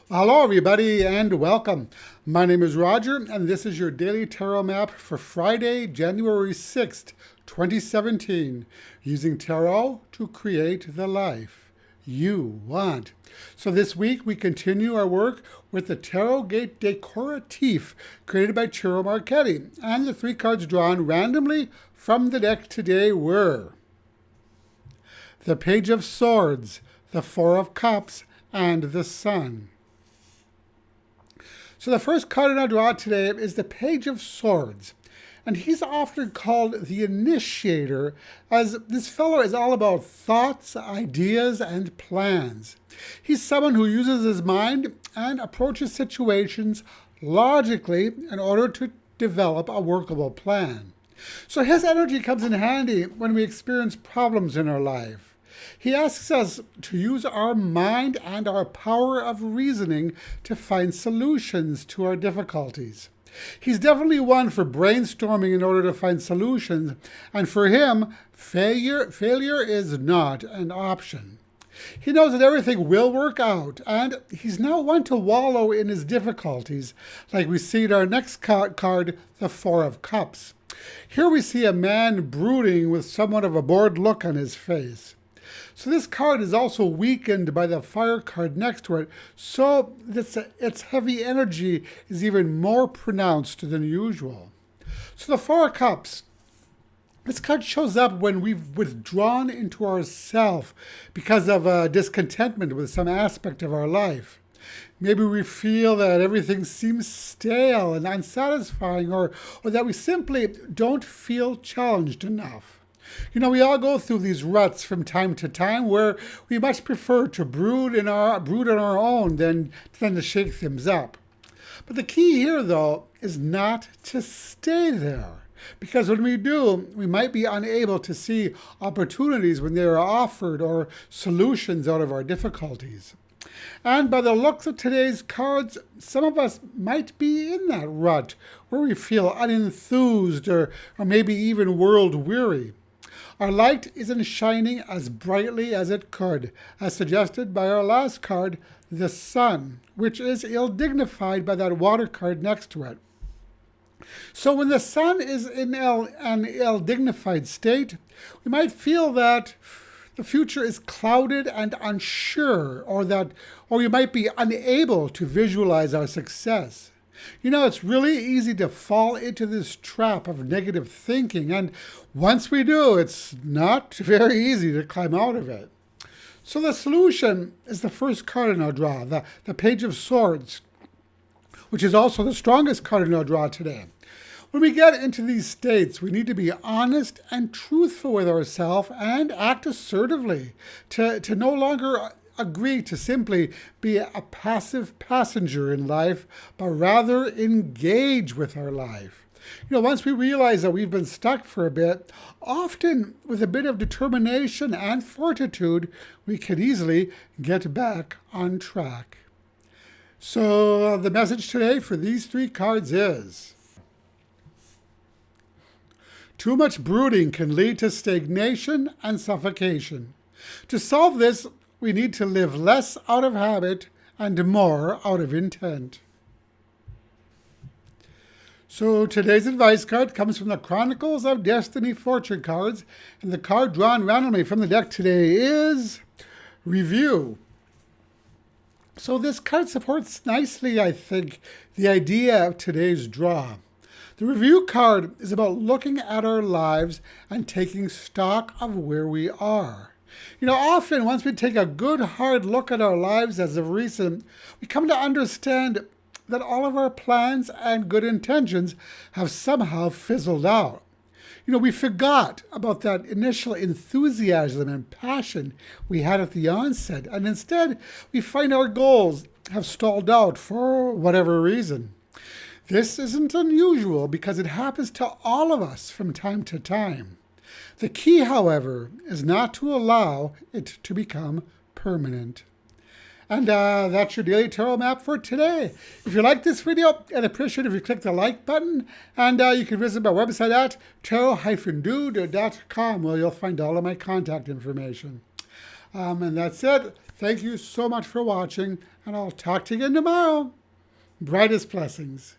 Hello, everybody, and welcome. My name is Roger, and this is your daily tarot map for Friday, January 6th, 2017, using tarot to create the life you want. So this week, we continue our work with the Tarot Gate Decoratif created by Ciro Marchetti, and the three cards drawn randomly from the deck today were the Page of Swords, the Four of Cups, and the Sun. So the first card in our draw today is the Page of Swords. And he's often called the initiator, as this fellow is all about thoughts, ideas, and plans. He's someone who uses his mind and approaches situations logically in order to develop a workable plan. So his energy comes in handy when we experience problems in our life. He asks us to use our mind and our power of reasoning to find solutions to our difficulties. He's definitely one for brainstorming in order to find solutions, and for him, failure is not an option. He knows that everything will work out, and he's not one to wallow in his difficulties, like we see in our next card, the Four of Cups. Here we see a man brooding with somewhat of a bored look on his face. So this card is also weakened by the fire card next to it, so its heavy energy is even more pronounced than usual. So the Four of Cups, this card shows up when we've withdrawn into ourself because of discontentment with some aspect of our life. Maybe we feel that everything seems stale and unsatisfying, or that we simply don't feel challenged enough. You know, we all go through these ruts from time to time where we much prefer to brood on our own than to shake things up. But the key here, though, is not to stay there. Because when we do, we might be unable to see opportunities when they are offered or solutions out of our difficulties. And by the looks of today's cards, some of us might be in that rut where we feel unenthused or maybe even world-weary. Our light isn't shining as brightly as it could, as suggested by our last card, the Sun, which is ill-dignified by that water card next to it. So when the Sun is in an ill-dignified state, we might feel that the future is clouded and unsure, or we might be unable to visualize our success. You know, it's really easy to fall into this trap of negative thinking, and once we do, it's not very easy to climb out of it. So the solution is the first card in our draw, the Page of Swords, which is also the strongest card in our draw today. When we get into these states, we need to be honest and truthful with ourselves and act assertively to no longer agree to simply be a passive passenger in life, but rather engage with our life. You know, once we realize that we've been stuck for a bit, often with a bit of determination and fortitude, we can easily get back on track. So the message today for these three cards is: too much brooding can lead to stagnation and suffocation. To solve this, we need to live less out of habit and more out of intent. So today's advice card comes from the Chronicles of Destiny Fortune cards, and the card drawn randomly from the deck today is Review. So this card supports nicely, I think, the idea of today's draw. The Review card is about looking at our lives and taking stock of where we are. You know, often once we take a good hard look at our lives as of recent, we come to understand that all of our plans and good intentions have somehow fizzled out. You know, we forgot about that initial enthusiasm and passion we had at the onset, and instead we find our goals have stalled out for whatever reason. This isn't unusual because it happens to all of us from time to time. The key, however, is not to allow it to become permanent. And that's your daily tarot map for today. If you like this video, I'd appreciate it if you click the like button. And you can visit my website at tarot-dude.com, where you'll find all of my contact information. And that's it. Thank you so much for watching, and I'll talk to you again tomorrow. Brightest blessings.